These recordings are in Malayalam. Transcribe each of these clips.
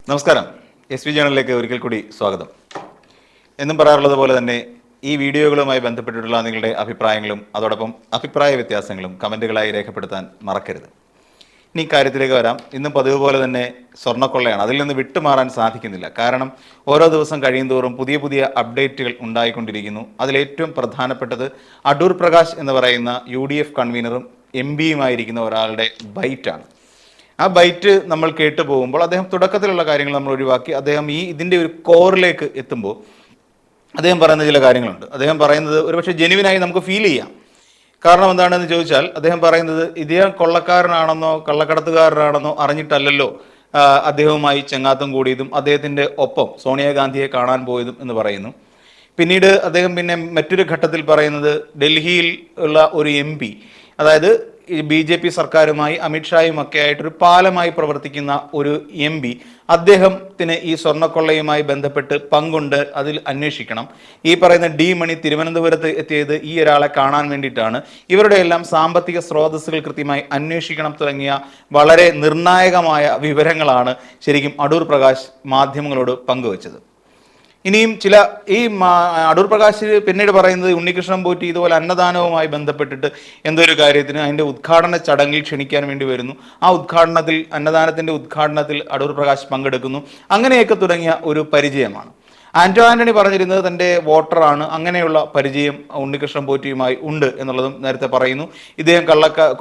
നമസ്കാരം. SV ജേണലിലേക്ക് ഒരിക്കൽ കൂടി സ്വാഗതം. എന്നും പറയാറുള്ളത് പോലെ തന്നെ ഈ വീഡിയോകളുമായി ബന്ധപ്പെട്ടിട്ടുള്ള നിങ്ങളുടെ അഭിപ്രായങ്ങളും അതോടൊപ്പം അഭിപ്രായ വ്യത്യാസങ്ങളും കമൻറ്റുകളായി രേഖപ്പെടുത്താൻ മറക്കരുത്. ഇനി കാര്യത്തിലേക്ക് വരാം. ഇന്നും പതിവ് പോലെ തന്നെ സ്വർണ്ണക്കൊള്ളയാണ്. അതിൽ നിന്ന് വിട്ടുമാറാൻ സാധിക്കുന്നില്ല. കാരണം ഓരോ ദിവസം കഴിയുന്തോറും പുതിയ പുതിയ അപ്ഡേറ്റുകൾ ഉണ്ടായിക്കൊണ്ടിരിക്കുന്നു. അതിലേറ്റവും പ്രധാനപ്പെട്ടത് അടൂർ പ്രകാശ് എന്ന് പറയുന്ന UDF കൺവീനറും MP-യുമായിരിക്കുന്ന ഒരാളുടെ ബൈറ്റാണ്. ആ ബൈറ്റ് നമ്മൾ കേട്ടു പോകുമ്പോൾ അദ്ദേഹം തുടക്കത്തിലുള്ള കാര്യങ്ങൾ നമ്മൾ ഒഴിവാക്കി അദ്ദേഹം ഇതിൻ്റെ ഒരു കോറിലേക്ക് എത്തുമ്പോൾ അദ്ദേഹം പറയുന്ന ചില കാര്യങ്ങളുണ്ട്. അദ്ദേഹം പറയുന്നത് ഒരുപക്ഷെ ജെനുവിനായി നമുക്ക് ഫീൽ ചെയ്യാം. കാരണം എന്താണെന്ന് ചോദിച്ചാൽ അദ്ദേഹം പറയുന്നത് ഇദ്ദേഹം കൊള്ളക്കാരനാണെന്നോ കള്ളക്കടത്തുകാരനാണെന്നോ അറിഞ്ഞിട്ടല്ലല്ലോ അദ്ദേഹവുമായി ചെങ്ങാത്തം കൂടിയതും അദ്ദേഹത്തിൻ്റെ ഒപ്പം സോണിയാഗാന്ധിയെ കാണാൻ പോയതും എന്ന് പറയുന്നു. പിന്നീട് അദ്ദേഹം പിന്നെ മറ്റൊരു ഘട്ടത്തിൽ പറയുന്നത് ഡൽഹിയിൽ ഉള്ള ഒരു MP, അതായത് BJP സർക്കാരുമായി അമിത്ഷായും ഒക്കെ ആയിട്ടൊരു പാലമായി പ്രവർത്തിക്കുന്ന ഒരു MP, അദ്ദേഹത്തിന് ഈ സ്വർണ്ണക്കൊള്ളയുമായി ബന്ധപ്പെട്ട് പങ്കുണ്ട്, അതിൽ അന്വേഷിക്കണം. ഈ പറയുന്ന D മണി തിരുവനന്തപുരത്ത് എത്തിയത് ഈ ഒരാളെ കാണാൻ വേണ്ടിയിട്ടാണ്. ഇവരുടെ എല്ലാം സാമ്പത്തിക സ്രോതസ്സുകൾ കൃത്യമായി അന്വേഷിക്കണം തുടങ്ങിയ വളരെ നിർണായകമായ വിവരങ്ങളാണ് ശരിക്കും അടൂർ പ്രകാശ് മാധ്യമങ്ങളോട് പങ്കുവച്ചത്. ഇനിയും അടൂർ പ്രകാശ് പിന്നീട് പറയുന്നത് ഉണ്ണികൃഷ്ണൻ പോറ്റി ഇതുപോലെ അന്നദാനവുമായി ബന്ധപ്പെട്ടിട്ട് എന്തൊരു കാര്യത്തിന് അതിൻ്റെ ഉദ്ഘാടന ചടങ്ങിൽ ക്ഷണിക്കാൻ വേണ്ടി വരുന്നു. ആ അന്നദാനത്തിൻ്റെ ഉദ്ഘാടനത്തിൽ അടൂർ പ്രകാശ് പങ്കെടുക്കുന്നു. അങ്ങനെയൊക്കെ തുടങ്ങിയ ഒരു പരിചയമാണ്. ആന്റണി പറഞ്ഞിരുന്നത് തൻ്റെ വോട്ടറാണ്. അങ്ങനെയുള്ള പരിചയം ഉണ്ണികൃഷ്ണൻ പോറ്റിയുമായി ഉണ്ട് എന്നുള്ളതും നേരത്തെ പറയുന്നു. ഇദ്ദേഹം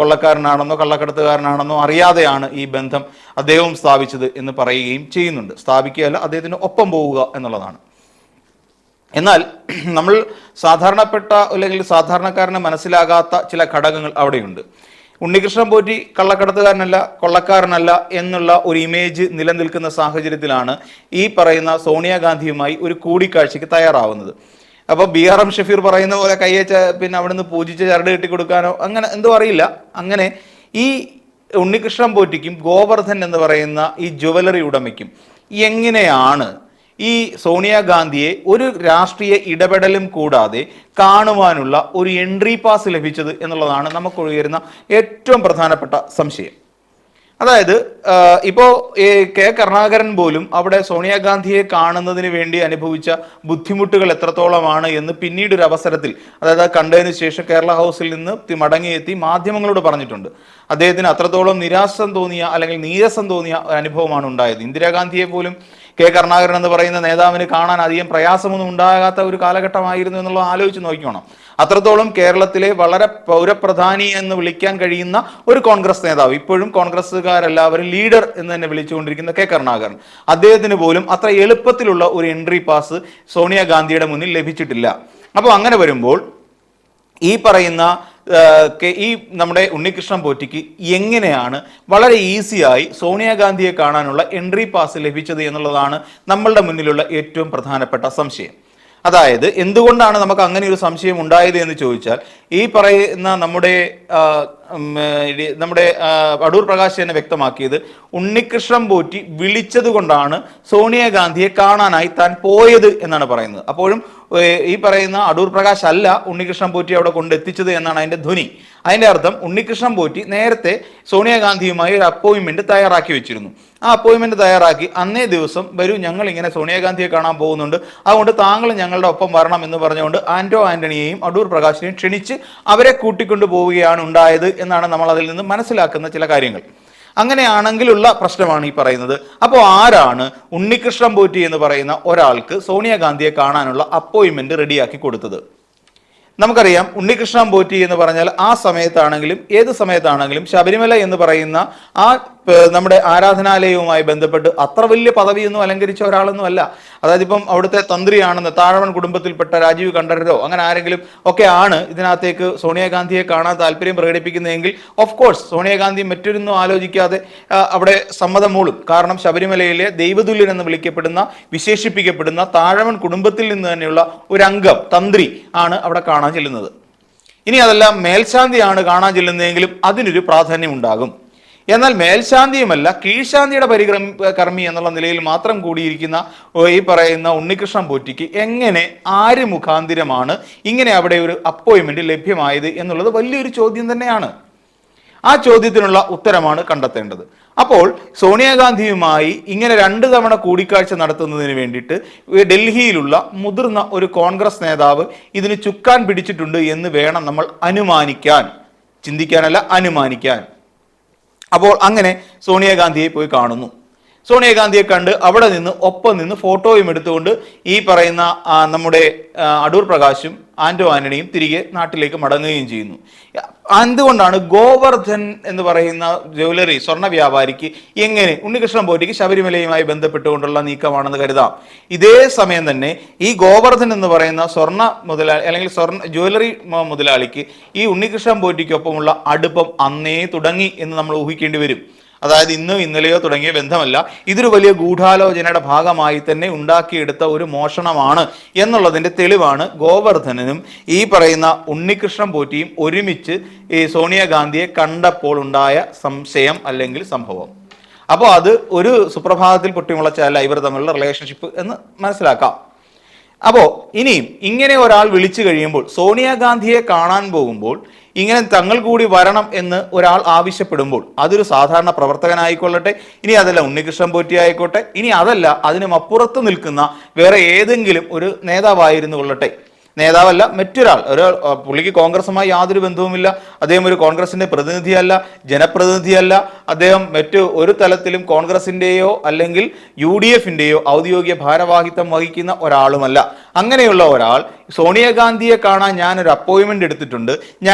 കൊള്ളക്കാരനാണെന്നോ കള്ളക്കടത്തുകാരനാണെന്നോ അറിയാതെയാണ് ഈ ബന്ധം അദ്ദേഹവും സ്ഥാപിച്ചത് എന്ന് പറയുകയും ചെയ്യുന്നുണ്ട്. സ്ഥാപിക്കുകയല്ല, അദ്ദേഹത്തിന് ഒപ്പം പോവുക എന്നുള്ളതാണ്. എന്നാൽ നമ്മൾ അല്ലെങ്കിൽ സാധാരണക്കാരന് മനസ്സിലാകാത്ത ചില ഘടകങ്ങൾ അവിടെയുണ്ട്. ഉണ്ണികൃഷ്ണൻ പോറ്റി കള്ളക്കടത്തുകാരനല്ല കൊള്ളക്കാരനല്ല എന്നുള്ള ഒരു ഇമേജ് നിലനിൽക്കുന്ന സാഹചര്യത്തിലാണ് ഈ പറയുന്ന സോണിയാഗാന്ധിയുമായി ഒരു കൂടിക്കാഴ്ചയ്ക്ക് തയ്യാറാവുന്നത്. അപ്പോൾ BRM ഷഫീർ പറയുന്ന പോലെ കയ്യേച്ച പിന്നെ അവിടെ നിന്ന് പൂജിച്ച് ചരട് കെട്ടിക്കൊടുക്കാനോ അങ്ങനെ എന്തോ അറിയില്ല. അങ്ങനെ ഈ ഉണ്ണികൃഷ്ണൻ പോറ്റിക്കും ഗോവർദ്ധൻ എന്ന് പറയുന്ന ഈ ജുവലറി ഉടമയ്ക്കും എങ്ങനെയാണ് ഈ സോണിയാഗാന്ധിയെ ഒരു രാഷ്ട്രീയ ഇടപെടലും കൂടാതെ കാണുവാനുള്ള ഒരു എൻട്രി പാസ് ലഭിച്ചത് എന്നുള്ളതാണ് നമുക്ക് ഉയരുന്ന ഏറ്റവും പ്രധാനപ്പെട്ട സംശയം. അതായത് ഇപ്പോൾ K. കരുണാകരൻ പോലും അവിടെ സോണിയാഗാന്ധിയെ കാണുന്നതിന് വേണ്ടി അനുഭവിച്ച ബുദ്ധിമുട്ടുകൾ എത്രത്തോളമാണ് എന്ന് പിന്നീടൊരു അവസരത്തിൽ, അതായത് കണ്ടതിന് ശേഷം കേരള ഹൗസിൽ നിന്ന് മടങ്ങിയെത്തി മാധ്യമങ്ങളോട് പറഞ്ഞിട്ടുണ്ട്. അദ്ദേഹത്തിന് അത്രത്തോളം നിരാശം തോന്നിയ അല്ലെങ്കിൽ നീരസം തോന്നിയ അനുഭവമാണ് ഉണ്ടായത്. ഇന്ദിരാഗാന്ധിയെ പോലും K. കരുണാകരൻ എന്ന് പറയുന്ന നേതാവിന് കാണാൻ അധികം പ്രയാസമൊന്നും ഉണ്ടാകാത്ത ഒരു കാലഘട്ടമായിരുന്നു എന്നുള്ളത് ആലോചിച്ച് നോക്കിക്കോണം. അത്രത്തോളം കേരളത്തിലെ വളരെ പൗരപ്രധാനി എന്ന് വിളിക്കാൻ കഴിയുന്ന ഒരു കോൺഗ്രസ് നേതാവ്, ഇപ്പോഴും കോൺഗ്രസ്സുകാരെല്ലാവരും ലീഡർ എന്ന് തന്നെ വിളിച്ചുകൊണ്ടിരിക്കുന്ന K. കരുണാകരൻ, അദ്ദേഹത്തിന് പോലും അത്ര എളുപ്പത്തിലുള്ള ഒരു എൻട്രി പാസ് സോണിയാഗാന്ധിയുടെ മുന്നിൽ ലഭിച്ചിട്ടില്ല. അപ്പോൾ അങ്ങനെ വരുമ്പോൾ ഈ പറയുന്ന നമ്മുടെ ഉണ്ണികൃഷ്ണൻ പോറ്റിക്ക് എങ്ങനെയാണ് വളരെ ഈസിയായി സോണിയാഗാന്ധിയെ കാണാനുള്ള എൻട്രി പാസ് ലഭിച്ചത് എന്നുള്ളതാണ് നമ്മളുടെ മുന്നിലുള്ള ഏറ്റവും പ്രധാനപ്പെട്ട സംശയം. അതായത് എന്തുകൊണ്ടാണ് നമുക്ക് അങ്ങനെ ഒരു സംശയം ഉണ്ടായത് എന്ന് ചോദിച്ചാൽ, ഈ പറയുന്ന നമ്മുടെ അടൂർ പ്രകാശ് തന്നെ വ്യക്തമാക്കിയത് ഉണ്ണികൃഷ്ണൻ പോറ്റി വിളിച്ചത് കൊണ്ടാണ് സോണിയാഗാന്ധിയെ കാണാനായി താൻ പോയത് എന്നാണ് പറയുന്നത്. അപ്പോഴും ഈ പറയുന്ന അടൂർ പ്രകാശ് അല്ല ഉണ്ണികൃഷ്ണൻ പോറ്റി അവിടെ കൊണ്ടെത്തിച്ചത് എന്നാണ് അതിന്റെ ധ്വനി. അതിന്റെ അർത്ഥം ഉണ്ണികൃഷ്ണൻ പോറ്റി നേരത്തെ സോണിയാഗാന്ധിയുമായി ഒരു അപ്പോയിന്റ്മെന്റ് തയ്യാറാക്കി വെച്ചിരുന്നു. ആ അപ്പോയിന്റ്മെന്റ് തയ്യാറാക്കി അന്നേ ദിവസം വരൂ, ഞങ്ങൾ ഇങ്ങനെ സോണിയാഗാന്ധിയെ കാണാൻ പോകുന്നുണ്ട്, അതുകൊണ്ട് താങ്കൾ ഞങ്ങളുടെ ഒപ്പം വരണം എന്ന് പറഞ്ഞുകൊണ്ട് ആന്റണിയെയും അടൂർ പ്രകാശിനെയും ക്ഷണിച്ച് അവരെ കൂട്ടിക്കൊണ്ടു പോവുകയാണ് ഉണ്ടായത് എന്നാണ് നമ്മൾ അതിൽ നിന്ന് മനസ്സിലാക്കുന്ന ചില കാര്യങ്ങൾ. അങ്ങനെയാണെങ്കിലുള്ള പ്രശ്നമാണ് ഈ പറയുന്നത്. അപ്പോൾ ആരാണ് ഉണ്ണികൃഷ്ണൻ പോറ്റി എന്ന് പറയുന്ന ഒരാൾക്ക് സോണിയാഗാന്ധിയെ കാണാനുള്ള അപ്പോയിന്റ്മെന്റ് റെഡിയാക്കി കൊടുത്തത്? നമുക്കറിയാം, ഉണ്ണികൃഷ്ണൻ പോറ്റി എന്ന് പറഞ്ഞാൽ ആ സമയത്താണെങ്കിലും ഏത് സമയത്താണെങ്കിലും ശബരിമല എന്ന് പറയുന്ന ആ നമ്മുടെ ആരാധനാലയവുമായി ബന്ധപ്പെട്ട് അത്ര വലിയ പദവിയൊന്നും അലങ്കരിച്ച ഒരാളൊന്നും അല്ല. അതായത് ഇപ്പം അവിടുത്തെ തന്ത്രിയാണെന്ന് താഴവൺ കുടുംബത്തിൽപ്പെട്ട രാജീവ് കണ്ഠരരോ അങ്ങനെ ആരെങ്കിലും ഒക്കെ ആണ് ഇതിനകത്തേക്ക് സോണിയാഗാന്ധിയെ കാണാൻ താല്പര്യം പ്രകടിപ്പിക്കുന്നതെങ്കിൽ ഓഫ് കോഴ്സ് സോണിയാഗാന്ധി മറ്റൊന്നും ആലോചിക്കാതെ അവിടെ സമ്മതം മൂളും. കാരണം ശബരിമലയിലെ ദൈവതുല്യൻ എന്ന് വിശേഷിപ്പിക്കപ്പെടുന്ന താഴവൺ കുടുംബത്തിൽ നിന്ന് തന്നെയുള്ള ഒരു അംഗം, തന്ത്രി ആണ് അവിടെ കാണാൻ ചെല്ലുന്നത്. ഇനി അതെല്ലാം മേൽശാന്തിയാണ് കാണാൻ ചെല്ലുന്നതെങ്കിലും അതിനൊരു പ്രാധാന്യം ഉണ്ടാകും. എന്നാൽ മേൽശാന്തിയുമല്ല കീഴ്ശാന്തിയുടെ കർമ്മി എന്നുള്ള നിലയിൽ മാത്രം കൂടിയിരിക്കുന്ന ഈ പറയുന്ന ഉണ്ണികൃഷ്ണൻ പോറ്റിക്ക് എങ്ങനെ ആര് മുഖാന്തിരമാണ് ഇങ്ങനെ അവിടെ ഒരു അപ്പോയിന്റ്മെന്റ് ലഭ്യമായത് എന്നുള്ളത് വലിയൊരു ചോദ്യം തന്നെയാണ്. ആ ചോദ്യത്തിനുള്ള ഉത്തരമാണ് കണ്ടെത്തേണ്ടത്. അപ്പോൾ സോണിയാഗാന്ധിയുമായി ഇങ്ങനെ 2 തവണ കൂടിക്കാഴ്ച നടത്തുന്നതിന് വേണ്ടിയിട്ട് ഡൽഹിയിലുള്ള മുതിർന്ന ഒരു കോൺഗ്രസ് നേതാവ് ഇതിന് ചുക്കാൻ പിടിച്ചിട്ടുണ്ട് എന്ന് വേണം നമ്മൾ അനുമാനിക്കാൻ, ചിന്തിക്കാനല്ല അനുമാനിക്കാൻ. അപ്പോൾ അങ്ങനെ സോണിയാഗാന്ധിയെ പോയി കാണുന്നു. സോണിയാഗാന്ധിയെ കണ്ട് അവിടെ നിന്ന് ഒപ്പം നിന്ന് ഫോട്ടോയും എടുത്തുകൊണ്ട് ഈ പറയുന്ന നമ്മുടെ അടൂർ പ്രകാശും ആന്റോ ആന്റണിയും തിരികെ നാട്ടിലേക്ക് മടങ്ങുകയും ചെയ്യുന്നു. എന്തുകൊണ്ടാണ് ഗോവർദ്ധൻ എന്ന് പറയുന്ന ജ്വല്ലറി സ്വർണ്ണ വ്യാപാരിക്ക് എങ്ങനെ ഉണ്ണികൃഷ്ണൻ പോറ്റിക്ക് ശബരിമലയുമായി ബന്ധപ്പെട്ടുകൊണ്ടുള്ള നീക്കമാണെന്ന് കരുതാം. ഇതേ സമയം തന്നെ ഈ ഗോവർദ്ധൻ എന്ന് പറയുന്ന സ്വർണ്ണ മുതലാളി അല്ലെങ്കിൽ ജ്വല്ലറി മുതലാളിക്ക് ഈ ഉണ്ണികൃഷ്ണൻ പോറ്റിക്കൊപ്പമുള്ള അടുപ്പം അന്നേ തുടങ്ങി എന്ന് നമ്മൾ ഊഹിക്കേണ്ടി വരും. അതായത് ഇന്നോ ഇന്നലെയോ തുടങ്ങിയ ബന്ധമല്ല, ഇതൊരു വലിയ ഗൂഢാലോചനയുടെ ഭാഗമായി തന്നെ ഉണ്ടാക്കിയെടുത്ത ഒരു മോഷണമാണ് എന്നുള്ളതിന്റെ തെളിവാണ് ഗോവർദ്ധനും ഈ പറയുന്ന ഉണ്ണികൃഷ്ണൻ പോറ്റിയും ഒരുമിച്ച് ഈ സോണിയാഗാന്ധിയെ കണ്ടപ്പോൾ ഉണ്ടായ സംശയം അല്ലെങ്കിൽ സംഭവം. അപ്പോൾ അത് ഒരു സുപ്രഭാതത്തിൽ പൊട്ടിമുളച്ചല്ല ഇവർ തമ്മിലുള്ള റിലേഷൻഷിപ്പ് എന്ന് മനസ്സിലാക്കാം. അപ്പോൾ ഇനിയും ഇങ്ങനെ ഒരാൾ വിളിച്ചു കഴിയുമ്പോൾ, സോണിയാഗാന്ധിയെ കാണാൻ പോകുമ്പോൾ ഇങ്ങനെ തങ്ങൾ കൂടി വരണം എന്ന് ഒരാൾ ആവശ്യപ്പെടുമ്പോൾ, അതൊരു സാധാരണ പ്രവർത്തകനായിക്കൊള്ളട്ടെ, ഇനി അതല്ല ഉണ്ണികൃഷ്ണൻ പോറ്റി ആയിക്കോട്ടെ, ഇനി അതല്ല അതിനും അപ്പുറത്ത് നിൽക്കുന്ന വേറെ ഏതെങ്കിലും ഒരു നേതാവായിരുന്നു കൊള്ളട്ടെ, നേതാവല്ല മറ്റൊരാൾ, പുള്ളിക്ക് കോൺഗ്രസുമായി യാതൊരു ബന്ധവുമില്ല, അദ്ദേഹം ഒരു കോൺഗ്രസിന്റെ പ്രതിനിധിയല്ല, ജനപ്രതിനിധിയല്ല, അദ്ദേഹം മറ്റു ഒരു തലത്തിലും കോൺഗ്രസിന്റെയോ അല്ലെങ്കിൽ UDFന്റെയോ ഔദ്യോഗിക ഭാരവാഹിത്വം വഹിക്കുന്ന ഒരാളുമല്ല. അങ്ങനെയുള്ള ഒരാൾ സോണിയാഗാന്ധിയെ കാണാൻ ഞാനൊരു അപ്പോയിന്റ്മെന്റ് എടുത്തിട്ടുണ്ട്,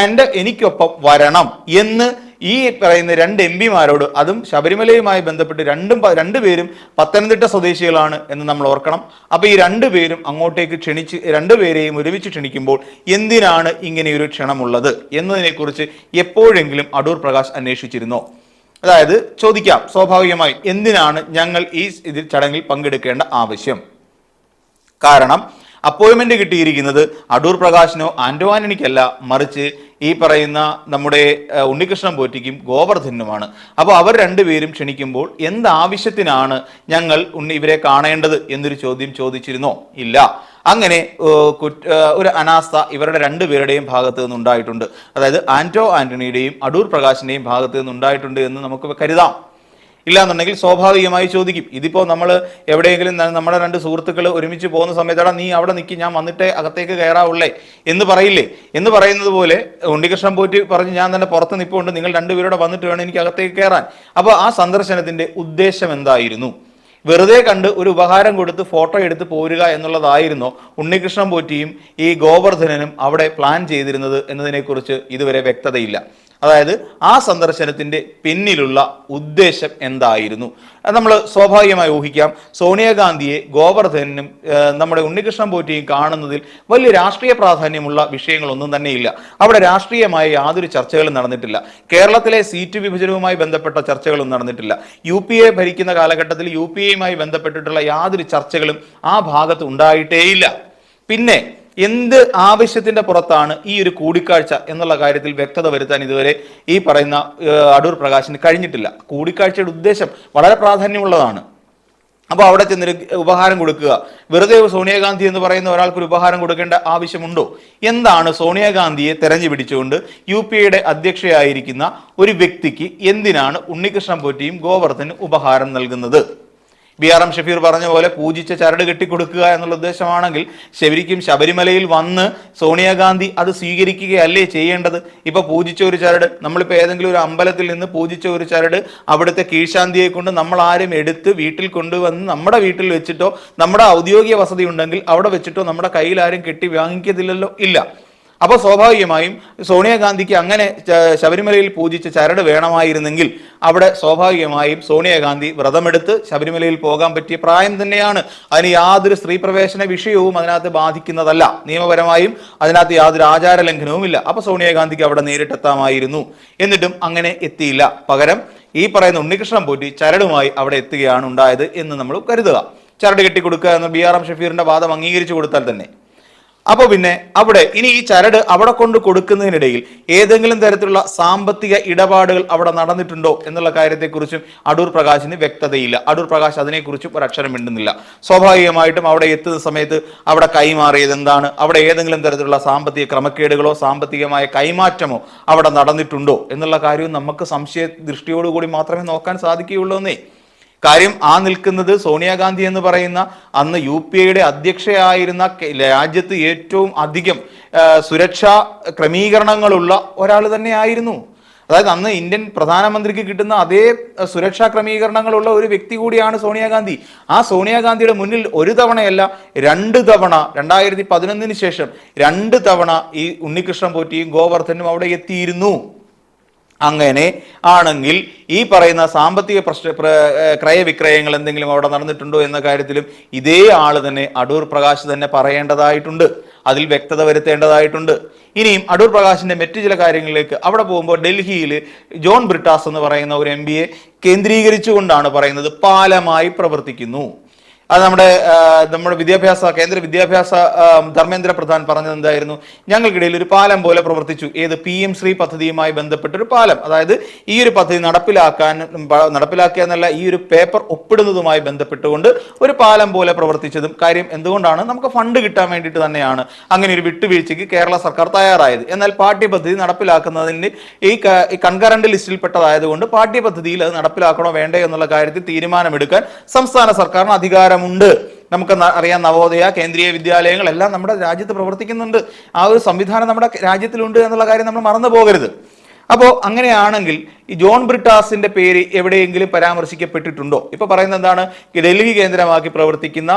എനിക്കൊപ്പം വരണം എന്ന് ഈ പറയുന്ന 2 MP-മാരോട്, അതും ശബരിമലയുമായി ബന്ധപ്പെട്ട് രണ്ടുപേരും പത്തനംതിട്ട സ്വദേശികളാണ് എന്ന് നമ്മൾ ഓർക്കണം. അപ്പൊ ഈ 2 പേരും അങ്ങോട്ടേക്ക് ക്ഷണിച്ച് 2 പേരെയും ഒരുമിച്ച് ക്ഷണിക്കുമ്പോൾ എന്തിനാണ് ഇങ്ങനെയൊരു ക്ഷണമുള്ളത് എന്നതിനെ കുറിച്ച് എപ്പോഴെങ്കിലും അടൂർ പ്രകാശ് അന്വേഷിച്ചിരുന്നോ? അതായത് ചോദിക്കാം സ്വാഭാവികമായി, എന്തിനാണ് ഞങ്ങൾ ഈ ചടങ്ങിൽ പങ്കെടുക്കേണ്ട ആവശ്യം? കാരണം അപ്പോയിന്റ്മെന്റ് കിട്ടിയിരിക്കുന്നത് അടൂർ പ്രകാശിനോ ആന്റോ ആന്റണിക്കല്ല, മറിച്ച് ഈ പറയുന്ന നമ്മുടെ ഉണ്ണികൃഷ്ണൻ പോറ്റിക്കും ഗോവർദ്ധനുമാണ്. അപ്പോൾ അവർ 2 പേരും ക്ഷണിക്കുമ്പോൾ എന്താവശ്യത്തിനാണ് ഞങ്ങൾ ഇവരെ കാണേണ്ടത് എന്നൊരു ചോദ്യം ചോദിച്ചിരുന്നോ? ഇല്ല. അങ്ങനെ ഒരു അനാസ്ഥ ഇവരുടെ 2 പേരുടെയും ഭാഗത്ത് നിന്നുണ്ടായിട്ടുണ്ട്. അതായത് ആന്റോ ആന്റണിയുടെയും അടൂർ പ്രകാശിന്റെയും ഭാഗത്ത് നിന്നുണ്ടായിട്ടുണ്ട് എന്ന് നമുക്ക് കരുതാം. ഇല്ലാന്നുണ്ടെങ്കിൽ സ്വാഭാവികമായി ചോദിക്കും, ഇതിപ്പോ നമ്മൾ എവിടെയെങ്കിലും നമ്മുടെ 2 സുഹൃത്തുക്കൾ ഒരുമിച്ച് പോകുന്ന സമയത്താണ് നീ അവിടെ നിൽക്കി, ഞാൻ വന്നിട്ടേ അകത്തേക്ക് കയറാവുള്ളേ എന്ന് പറയില്ലേ? എന്ന് പറയുന്നത് പോലെ ഉണ്ണികൃഷ്ണൻ പോറ്റി പറഞ്ഞ് ഞാൻ തന്നെ പുറത്ത് നിൽപ്പുണ്ട്, നിങ്ങൾ 2 പേരോടെ വന്നിട്ട് വേണം എനിക്ക് അകത്തേക്ക് കയറാൻ. അപ്പോൾ ആ സന്ദർശനത്തിന്റെ ഉദ്ദേശം എന്തായിരുന്നു? വെറുതെ കണ്ട് ഒരു ഉപഹാരം കൊടുത്ത് ഫോട്ടോ എടുത്ത് പോരുക എന്നുള്ളതായിരുന്നോ ഉണ്ണികൃഷ്ണൻ പോറ്റിയും ഈ ഗോവർദ്ധനും അവിടെ പ്ലാൻ ചെയ്തിരുന്നത് എന്നതിനെക്കുറിച്ച് ഇതുവരെ വ്യക്തതയില്ല. അതായത് ആ സന്ദർശനത്തിന്റെ പിന്നിലുള്ള ഉദ്ദേശം എന്തായിരുന്നു? നമ്മൾ സ്വാഭാവികമായി ഊഹിക്കാം, സോണിയാഗാന്ധിയെ ഗോവർദ്ധനും നമ്മുടെ ഉണ്ണികൃഷ്ണൻ പോറ്റിയും കാണുന്നതിൽ വലിയ രാഷ്ട്രീയ പ്രാധാന്യമുള്ള വിഷയങ്ങളൊന്നും തന്നെയില്ല. അവിടെ രാഷ്ട്രീയമായ യാതൊരു ചർച്ചകളും നടന്നിട്ടില്ല. കേരളത്തിലെ സീറ്റ് വിഭജനവുമായി ബന്ധപ്പെട്ട ചർച്ചകളും നടന്നിട്ടില്ല. UPA ഭരിക്കുന്ന കാലഘട്ടത്തിൽ UPAയുമായി ബന്ധപ്പെട്ടിട്ടുള്ള യാതൊരു ചർച്ചകളും ആ ഭാഗത്ത് ഉണ്ടായിട്ടേയില്ല. പിന്നെ എന്ത് ആവശ്യത്തിന്റെ പുറത്താണ് ഈ ഒരു കൂടിക്കാഴ്ച എന്നുള്ള കാര്യത്തിൽ വ്യക്തത വരുത്താൻ ഇതുവരെ ഈ പറയുന്ന അടൂർ പ്രകാശിന് കഴിഞ്ഞിട്ടില്ല. കൂടിക്കാഴ്ചയുടെ ഉദ്ദേശം വളരെ പ്രാധാന്യമുള്ളതാണ്. അപ്പോൾ അവിടെ ചെന്നൊരു ഉപഹാരം കൊടുക്കുക, വെറുതെ സോണിയാഗാന്ധി എന്ന് പറയുന്ന ഒരാൾക്കൊരു ഉപഹാരം കൊടുക്കേണ്ട ആവശ്യമുണ്ടോ? എന്താണ് സോണിയാഗാന്ധിയെ തെരഞ്ഞു പിടിച്ചുകൊണ്ട് UPAയുടെ അധ്യക്ഷയായിരിക്കുന്ന ഒരു വ്യക്തിക്ക് എന്തിനാണ് ഉണ്ണികൃഷ്ണൻ പോറ്റിയും ഗോവർദ്ധനും ഉപഹാരം നൽകുന്നത്? BRM ഷഫീർ പറഞ്ഞ പോലെ പൂജിച്ച ചരട് കെട്ടിക്കൊടുക്കുക എന്നുള്ള ഉദ്ദേശമാണെങ്കിൽ ശരിക്കും ശബരിമലയിൽ വന്ന് സോണിയാഗാന്ധി അത് സ്വീകരിക്കുകയല്ലേ ചെയ്യേണ്ടത്? ഇപ്പൊ പൂജിച്ച ഒരു ചരട്, നമ്മളിപ്പോൾ ഏതെങ്കിലും ഒരു അമ്പലത്തിൽ നിന്ന് പൂജിച്ച ഒരു ചരട് അവിടുത്തെ കീഴ്ശാന്തിയെ കൊണ്ട് നമ്മൾ ആരും എടുത്ത് വീട്ടിൽ കൊണ്ടുവന്ന് നമ്മുടെ വീട്ടിൽ വെച്ചിട്ടോ, നമ്മുടെ ഔദ്യോഗിക വസതി ഉണ്ടെങ്കിൽ അവിടെ വെച്ചിട്ടോ നമ്മുടെ കയ്യിൽ ആരും കെട്ടി വാങ്ങിക്കത്തില്ലല്ലോ? ഇല്ല. അപ്പോൾ സ്വാഭാവികമായും സോണിയാഗാന്ധിക്ക് അങ്ങനെ ശബരിമലയിൽ പൂജിച്ച ചരട് വേണമായിരുന്നെങ്കിൽ അവിടെ സ്വാഭാവികമായും സോണിയാഗാന്ധി വ്രതമെടുത്ത് ശബരിമലയിൽ പോകാൻ പറ്റിയ പ്രായം തന്നെയാണ്. അതിന് യാതൊരു സ്ത്രീ പ്രവേശന വിഷയവും അതിനകത്ത് ബാധിക്കുന്നതല്ല. നിയമപരമായും അതിനകത്ത് യാതൊരു ആചാര ലംഘനവുമില്ല. അപ്പൊ സോണിയാഗാന്ധിക്ക് അവിടെ നേരിട്ടെത്താമായിരുന്നു. എന്നിട്ടും അങ്ങനെ എത്തിയില്ല. പകരം ഈ പറയുന്ന ഉണ്ണികൃഷ്ണൻ പോറ്റി ചരടുമായി അവിടെ എത്തുകയാണ് ഉണ്ടായത് എന്ന് നമ്മൾ കരുതുക. ചരട് കെട്ടിക്കൊടുക്കുക എന്ന BRM ഷഫീറിന്റെ വാദം അംഗീകരിച്ചു കൊടുത്താൽ തന്നെ. അപ്പോൾ പിന്നെ അവിടെ ഇനി ഈ ചരട് അവിടെ കൊണ്ട് കൊടുക്കുന്നതിനിടയിൽ ഏതെങ്കിലും തരത്തിലുള്ള സാമ്പത്തിക ഇടപാടുകൾ അവിടെ നടന്നിട്ടുണ്ടോ എന്നുള്ള കാര്യത്തെക്കുറിച്ചും അടൂർ പ്രകാശിന് വ്യക്തതയില്ല. അടൂർ പ്രകാശ് അതിനെക്കുറിച്ചും ഒരക്ഷരം മിണ്ടുന്നില്ല. സ്വാഭാവികമായിട്ടും അവിടെ എത്തുന്ന സമയത്ത് അവിടെ കൈമാറിയത് എന്താണ്, അവിടെ ഏതെങ്കിലും തരത്തിലുള്ള സാമ്പത്തിക ക്രമക്കേടുകളോ സാമ്പത്തികമായ കൈമാറ്റമോ അവിടെ നടന്നിട്ടുണ്ടോ എന്നുള്ള കാര്യവും നമുക്ക് സംശയ ദൃഷ്ടിയോടുകൂടി മാത്രമേ നോക്കാൻ സാധിക്കുകയുള്ളൂ എന്നേ. കാര്യം ആ നിൽക്കുന്നത് സോണിയാഗാന്ധി എന്ന് പറയുന്ന അന്ന് UPA അധ്യക്ഷയായിരുന്ന രാജ്യത്ത് ഏറ്റവും അധികം സുരക്ഷാ ക്രമീകരണങ്ങളുള്ള ഒരാൾ തന്നെയായിരുന്നു. അതായത് അന്ന് ഇന്ത്യൻ പ്രധാനമന്ത്രിക്ക് കിട്ടുന്ന അതേ സുരക്ഷാ ക്രമീകരണങ്ങളുള്ള ഒരു വ്യക്തി കൂടിയാണ് സോണിയാഗാന്ധി. ആ സോണിയാഗാന്ധിയുടെ മുന്നിൽ ഒരു തവണയല്ല 2 തവണ 2011 ശേഷം 2 തവണ ഈ ഉണ്ണികൃഷ്ണൻ പോറ്റിയും ഗോവർദ്ധനും അവിടെ എത്തിയിരുന്നു. അങ്ങനെ ആണെങ്കിൽ ഈ പറയുന്ന സാമ്പത്തിക ക്രയവിക്രയങ്ങൾ എന്തെങ്കിലും അവിടെ നടന്നിട്ടുണ്ടോ എന്ന കാര്യത്തിലും ഇതേ ആള് തന്നെ അടൂർ പ്രകാശ് തന്നെ പറയേണ്ടതായിട്ടുണ്ട്, അതിൽ വ്യക്തത വരുത്തേണ്ടതായിട്ടുണ്ട്. ഇനിയും അടൂർ പ്രകാശിന്റെ മറ്റു ചില കാര്യങ്ങളിലേക്ക് അവിടെ പോകുമ്പോൾ ഡൽഹിയിൽ ജോൺ ബ്രിട്ടാസ് എന്ന് പറയുന്ന ഒരു MB കേന്ദ്രീകരിച്ചുകൊണ്ടാണ് പറയുന്നത് പാലമായി പ്രവർത്തിക്കുന്നു. അത് നമ്മുടെ കേന്ദ്ര വിദ്യാഭ്യാസ ധർമ്മേന്ദ്ര പ്രധാൻ പറഞ്ഞത് എന്തായിരുന്നു? ഞങ്ങൾക്കിടയിൽ ഒരു പാലം പോലെ പ്രവർത്തിച്ചു. ഏത്? PM ശ്രീ പദ്ധതിയുമായി ബന്ധപ്പെട്ടൊരു പാലം. അതായത് ഈ ഒരു പദ്ധതി നടപ്പിലാക്കുക എന്നല്ല, ഈ ഒരു പേപ്പർ ഒപ്പിടുന്നതുമായി ബന്ധപ്പെട്ടുകൊണ്ട് ഒരു പാലം പോലെ പ്രവർത്തിച്ചതും കാര്യം എന്തുകൊണ്ടാണ്? നമുക്ക് ഫണ്ട് കിട്ടാൻ വേണ്ടിയിട്ട് തന്നെയാണ് അങ്ങനെ ഒരു വിട്ടുവീഴ്ചയ്ക്ക് കേരള സർക്കാർ തയ്യാറായത്. എന്നാൽ പാഠ്യപദ്ധതി നടപ്പിലാക്കുന്നതിന് ഈ കൺകറന്റ് ലിസ്റ്റിൽ പെട്ടതായതുകൊണ്ട് പാഠ്യപദ്ധതിയിൽ അത് നടപ്പിലാക്കണോ വേണ്ടേ എന്നുള്ള കാര്യത്തിൽ തീരുമാനമെടുക്കാൻ സംസ്ഥാന സർക്കാരിന് അധികാരമുണ്ട്. നമുക്ക് അറിയാം, നവോദയ കേന്ദ്രീയ വിദ്യാലയങ്ങൾ എല്ലാം നമ്മുടെ രാജ്യത്ത് പ്രവർത്തിക്കുന്നുണ്ട്. ആ ഒരു സംവിധാനം നമ്മുടെ രാജ്യത്തിലുണ്ട് എന്നുള്ള കാര്യം നമ്മൾ മറന്നു പോകരുത്. അപ്പോൾ അങ്ങനെയാണെങ്കിൽ ഈ ജോൺ ബ്രിട്ടാസിന്റെ പേര് എവിടെയെങ്കിലും പരാമർശിക്കപ്പെട്ടിട്ടുണ്ടോ? ഇപ്പൊ പറയുന്നത് എന്താണ്? ഡൽഹി കേന്ദ്രമാക്കി പ്രവർത്തിക്കുന്ന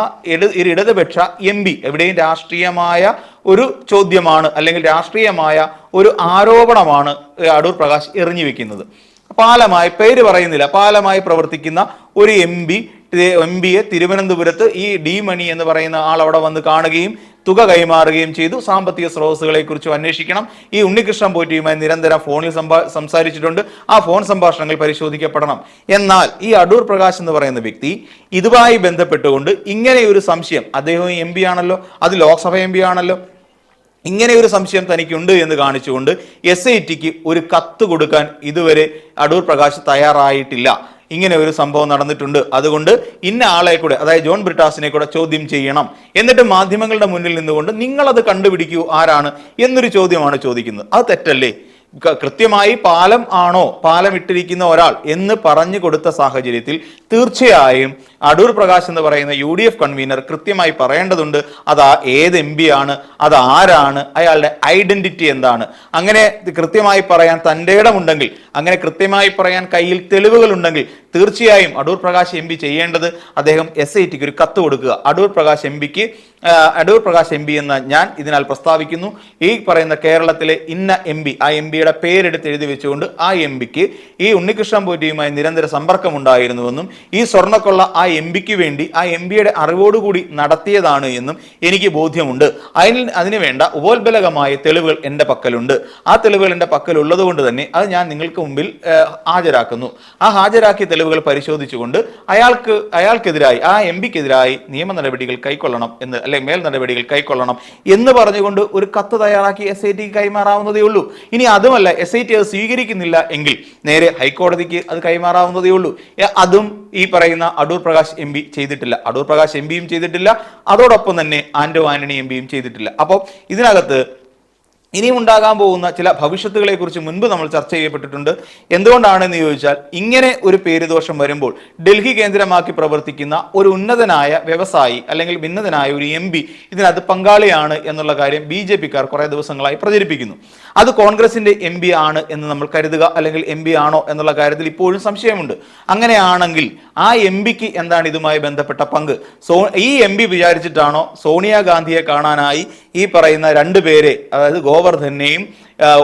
ഇടതുപക്ഷ MB എവിടെയും രാഷ്ട്രീയമായ ഒരു ചോദ്യമാണ് അല്ലെങ്കിൽ രാഷ്ട്രീയമായ ഒരു ആരോപണമാണ് അടൂർ പ്രകാശ് എറിഞ്ഞു വെക്കുന്നത്. പാലമായി, പേര് പറയുന്നില്ല, പാലമായി പ്രവർത്തിക്കുന്ന ഒരു MBയെ തിരുവനന്തപുരത്ത് ഈ D മണി എന്ന് പറയുന്ന ആൾ അവിടെ വന്ന് കാണുകയും തുക കൈമാറുകയും ചെയ്തു. സാമ്പത്തിക സ്രോതസ്സുകളെ കുറിച്ച് അന്വേഷിക്കണം. ഈ ഉണ്ണികൃഷ്ണൻ പോറ്റിയുമായി നിരന്തരം ഫോണിൽ സംസാരിച്ചിട്ടുണ്ട്. ആ ഫോൺ സംഭാഷണങ്ങൾ പരിശോധിക്കപ്പെടണം. എന്നാൽ ഈ അടൂർ പ്രകാശ് എന്ന് പറയുന്ന വ്യക്തി ഇതുമായി ബന്ധപ്പെട്ടുകൊണ്ട് ഇങ്ങനെ ഒരു സംശയം, അദ്ദേഹം MB ആണല്ലോ, അത് ലോക്സഭ MB ആണല്ലോ, ഇങ്ങനെ ഒരു സംശയം തനിക്കുണ്ട് എന്ന് കാണിച്ചുകൊണ്ട് SITക്ക് ഒരു കത്ത് കൊടുക്കാൻ ഇതുവരെ അടൂർ പ്രകാശ് തയ്യാറായിട്ടില്ല. ഇങ്ങനെ ഒരു സംഭവം നടന്നിട്ടുണ്ട്, അതുകൊണ്ട് ഇന്ന ആളെ കൂടെ, അതായത് ജോൺ ബ്രിട്ടാസിനെ കൂടെ ചോദ്യം ചെയ്യണം, എന്നിട്ട് മാധ്യമങ്ങളുടെ മുന്നിൽ നിന്നുകൊണ്ട് നിങ്ങളത് കണ്ടുപിടിക്കൂ ആരാണ് എന്നൊരു ചോദ്യമാണ് ചോദിക്കുന്നത്. അത് തെറ്റല്ലേ? കൃത്യമായി പാലം ആണോ, പാലം ഇട്ടിരിക്കുന്ന ഒരാൾ എന്ന് പറഞ്ഞു കൊടുത്ത സാഹചര്യത്തിൽ തീർച്ചയായും അടൂർ പ്രകാശ് എന്ന് പറയുന്ന UDF കൺവീനർ കൃത്യമായി പറയേണ്ടതുണ്ട്. അത് ഏത് MB ആണ്, അത് ആരാണ്, അയാളുടെ ഐഡന്റിറ്റി എന്താണ്. അങ്ങനെ കൃത്യമായി പറയാൻ തൻ്റെ ഇടമുണ്ടെങ്കിൽ, അങ്ങനെ കൃത്യമായി പറയാൻ കയ്യിൽ തെളിവുകൾ ഉണ്ടെങ്കിൽ തീർച്ചയായും അടൂർ പ്രകാശ് MB ചെയ്യേണ്ടത് അദ്ദേഹം SITക്ക് ഒരു കത്ത് കൊടുക്കുക. അടൂർ പ്രകാശ് MB എന്ന ഞാൻ ഇതിനാൽ പ്രസ്താവിക്കുന്നു. ഈ പറയുന്ന കേരളത്തിലെ ഇന്ന MB, ആ MBയുടെ പേരെടുത്ത് എഴുതി വെച്ചുകൊണ്ട് ആ MBക്ക് ഈ ഉണ്ണികൃഷ്ണൻ പോറ്റിയുമായി നിരന്തര സമ്പർക്കമുണ്ടായിരുന്നുവെന്നും ഈ സ്വർണ്ണക്കൊള്ള ആ MBക്ക് വേണ്ടി ആ MBയുടെ അറിവോടുകൂടി നടത്തിയതാണ് എന്നും എനിക്ക് ബോധ്യമുണ്ട്. അതിന് വേണ്ട ഉപോത്ബലകമായ തെളിവുകൾ എൻ്റെ പക്കലുണ്ട്. ആ തെളിവുകൾ എൻ്റെ പക്കലുള്ളത് കൊണ്ട് തന്നെ അത് ഞാൻ നിങ്ങൾക്ക് മുമ്പിൽ ഹാജരാക്കുന്നു. ആ ഹാജരാക്കിയ തെളിവുകൾ പരിശോധിച്ചുകൊണ്ട് അയാൾക്കെതിരായി, ആ MBക്കെതിരായി നിയമ നടപടികൾ കൈക്കൊള്ളണം എന്ന്, അല്ലെങ്കിൽ മേൽ നടപടികൾ കൈക്കൊള്ളണം എന്ന് പറഞ്ഞുകൊണ്ട് ഒരു കത്ത് തയ്യാറാക്കി SITക്ക് കൈമാറാവുന്നതേ ഉള്ളൂ. ഇനി അതുമല്ല, SIT അത് സ്വീകരിക്കുന്നില്ല എങ്കിൽ നേരെ ഹൈക്കോടതിക്ക് അത് കൈമാറാവുന്നതേ ഉള്ളൂ. അതും ഈ പറയുന്ന അടൂർ പ്രകാശ് MB ചെയ്തിട്ടില്ല. അടൂർ പ്രകാശ് MBയും ചെയ്തിട്ടില്ല, അതോടൊപ്പം തന്നെ ആന്റോ ആന്റണി MBയും ചെയ്തിട്ടില്ല. അപ്പോൾ ഇതിനകത്ത് ഇനിയും ഉണ്ടാകാൻ പോകുന്ന ചില ഭവിഷ്യത്തുകളെ കുറിച്ച് മുൻപ് നമ്മൾ ചർച്ച ചെയ്യപ്പെട്ടിട്ടുണ്ട്. എന്തുകൊണ്ടാണെന്ന് ചോദിച്ചാൽ, ഇങ്ങനെ ഒരു പേരുദോഷം വരുമ്പോൾ ഡൽഹി കേന്ദ്രമാക്കി പ്രവർത്തിക്കുന്ന ഒരു ഉന്നതനായ വ്യവസായി അല്ലെങ്കിൽ ഭിന്നതനായ ഒരു MB ഇതിനകത്ത് പങ്കാളിയാണ് എന്നുള്ള കാര്യം BJPക്കാർ കുറെ ദിവസങ്ങളായി പ്രചരിപ്പിക്കുന്നു. അത് കോൺഗ്രസിന്റെ MB ആണ് എന്ന് നമ്മൾ കരുതുക, അല്ലെങ്കിൽ MB ആണോ എന്നുള്ള കാര്യത്തിൽ ഇപ്പോഴും സംശയമുണ്ട്. അങ്ങനെയാണെങ്കിൽ ആ MBക്ക് എന്താണ് ഇതുമായി ബന്ധപ്പെട്ട പങ്ക്? ഈ MB വിചാരിച്ചിട്ടാണോ സോണിയാഗാന്ധിയെ കാണാനായി ഈ പറയുന്ന 2 പേരെ, അതായത് ഗോവർദ്ധനെയും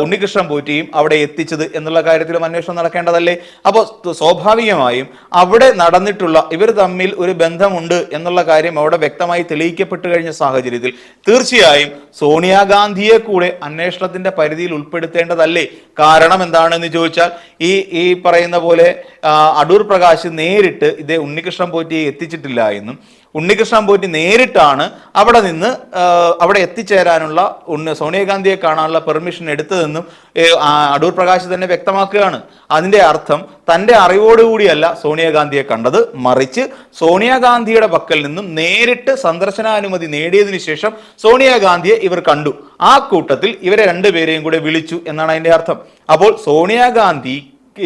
ഉണ്ണികൃഷ്ണൻ പോറ്റിയും അവിടെ എത്തിച്ചത് എന്നുള്ള കാര്യത്തിലും അന്വേഷണം നടക്കേണ്ടതല്ലേ? അപ്പോൾ സ്വാഭാവികമായും അവിടെ നടന്നിട്ടുള്ള, ഇവർ തമ്മിൽ ഒരു ബന്ധമുണ്ട് എന്നുള്ള കാര്യം അവിടെ വ്യക്തമായി തെളിയിക്കപ്പെട്ടു കഴിഞ്ഞ സാഹചര്യത്തിൽ തീർച്ചയായും സോണിയാഗാന്ധിയെ കൂടെ അന്വേഷണത്തിന്റെ പരിധിയിൽ ഉൾപ്പെടുത്തേണ്ടതല്ലേ? കാരണം എന്താണെന്ന് ചോദിച്ചാൽ, ഈ പറയുന്ന പോലെ അടൂർ പ്രകാശ് നേരിട്ട് ഇതേ ഉണ്ണികൃഷ്ണൻ പോറ്റിയെ എത്തിച്ചിട്ടില്ല എന്നും ഉണ്ണികൃഷ്ണൻ പോറ്റി നേരിട്ടാണ് അവിടെ നിന്ന് അവിടെ എത്തിച്ചേരാനുള്ള സോണിയാഗാന്ധിയെ കാണാനുള്ള പെർമിഷൻ എടുത്തതെന്നും അടൂർ പ്രകാശ് തന്നെ വ്യക്തമാക്കുകയാണ്. അതിന്റെ അർത്ഥം തന്റെ അറിവോടുകൂടിയല്ല സോണിയാഗാന്ധിയെ കണ്ടത്, മറിച്ച് സോണിയാഗാന്ധിയുടെ പക്കൽ നിന്നും നേരിട്ട് സന്ദർശനാനുമതി നേടിയതിനു ശേഷം സോണിയാഗാന്ധിയെ ഇവർ കണ്ടു. ആ കൂട്ടത്തിൽ ഇവരെ രണ്ടുപേരെയും കൂടെ വിളിച്ചു എന്നാണ് അതിന്റെ അർത്ഥം. അപ്പോൾ സോണിയാഗാന്ധി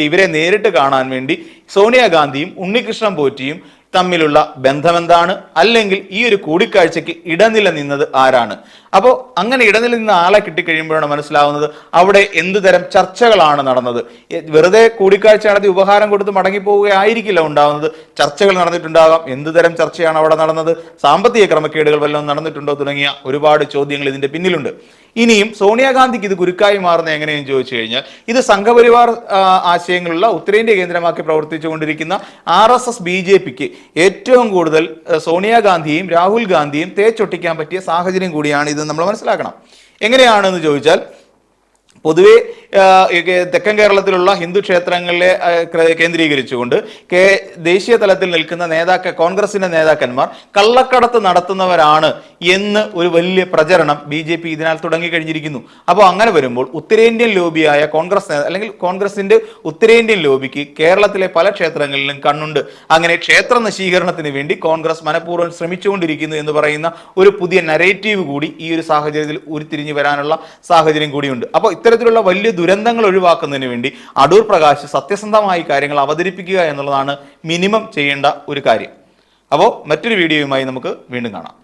ഇവരെ നേരിട്ട് കാണാൻ വേണ്ടി സോണിയാഗാന്ധിയും ഉണ്ണികൃഷ്ണൻ പോറ്റിയും തമ്മിലുള്ള ബന്ധമെന്താണ്, അല്ലെങ്കിൽ ഈ ഒരു കൂടിക്കാഴ്ചയ്ക്ക് ഇടനില നിന്നത് ആരാണ്? അപ്പോൾ അങ്ങനെ ഇടനില നിന്ന ആളെ കിട്ടിക്കഴിയുമ്പോഴാണ് മനസ്സിലാവുന്നത് അവിടെ എന്ത് തരം ചർച്ചകളാണ് നടന്നത്. വെറുതെ കൂടിക്കാഴ്ച നടത്തി ഉപഹാരം കൊടുത്ത് മടങ്ങിപ്പോവുകയായിരിക്കില്ല ഉണ്ടാവുന്നത്, ചർച്ചകൾ നടന്നിട്ടുണ്ടാകാം. എന്ത് തരം ചർച്ചയാണ് അവിടെ നടന്നത്, സാമ്പത്തിക ക്രമക്കേടുകൾ വല്ലതും നടന്നിട്ടുണ്ടോ തുടങ്ങിയ ഒരുപാട് ചോദ്യങ്ങൾ ഇതിന്റെ പിന്നിലുണ്ട്. ഇനിയും സോണിയാഗാന്ധിക്ക് ഇത് കുരുക്കായി മാറുന്ന എങ്ങനെയെന്ന് ചോദിച്ചു കഴിഞ്ഞാൽ, ഇത് സംഘപരിവാർ ആശയങ്ങളുള്ള ഉത്തരേന്ത്യ കേന്ദ്രമാക്കി പ്രവർത്തിച്ചുകൊണ്ടിരിക്കുന്ന RSS BJPക്ക് ഏറ്റവും കൂടുതൽ സോണിയാഗാന്ധിയും രാഹുൽ ഗാന്ധിയും തേച്ചൊട്ടിക്കാൻ പറ്റിയ സാഹചര്യം കൂടിയാണ് ഇത് നമ്മൾ മനസ്സിലാക്കണം. എങ്ങനെയാണെന്ന് ചോദിച്ചാൽ, പൊതുവെ തെക്കൻ കേരളത്തിലുള്ള ഹിന്ദു ക്ഷേത്രങ്ങളിലെ കേന്ദ്രീകരിച്ചുകൊണ്ട് ദേശീയ തലത്തിൽ നിൽക്കുന്ന കോൺഗ്രസിന്റെ നേതാക്കന്മാർ കള്ളക്കടത്ത് നടത്തുന്നവരാണ് എന്ന് ഒരു വലിയ പ്രചരണം BJP ഇതിനാൽ തുടങ്ങിക്കഴിഞ്ഞിരിക്കുന്നു. അപ്പോൾ അങ്ങനെ വരുമ്പോൾ ഉത്തരേന്ത്യൻ ലോബിയായ കോൺഗ്രസ് അല്ലെങ്കിൽ കോൺഗ്രസിന്റെ ഉത്തരേന്ത്യൻ ലോബിക്ക് കേരളത്തിലെ പല ക്ഷേത്രങ്ങളിലും കണ്ണുണ്ട്. അങ്ങനെ ക്ഷേത്ര നശീകരണത്തിന് വേണ്ടി കോൺഗ്രസ് മനഃപൂർവ്വം ശ്രമിച്ചുകൊണ്ടിരിക്കുന്നു എന്ന് പറയുന്ന ഒരു പുതിയ നരേറ്റീവ് കൂടി ഈ ഒരു സാഹചര്യത്തിൽ ഉരുത്തിരിഞ്ഞു വരാനുള്ള സാഹചര്യം കൂടിയുണ്ട്. അപ്പോൾ ഇത്തരത്തിലുള്ള വലിയ ദുരന്തങ്ങൾ ഒഴിവാക്കുന്നതിന് വേണ്ടി അടൂർ പ്രകാശ് സത്യസന്ധമായി കാര്യങ്ങൾ അവതരിപ്പിക്കുക എന്നുള്ളതാണ് മിനിമം ചെയ്യേണ്ട ഒരു കാര്യം. അപ്പോൾ മറ്റൊരു വീഡിയോയുമായി നമുക്ക് വീണ്ടും കാണാം.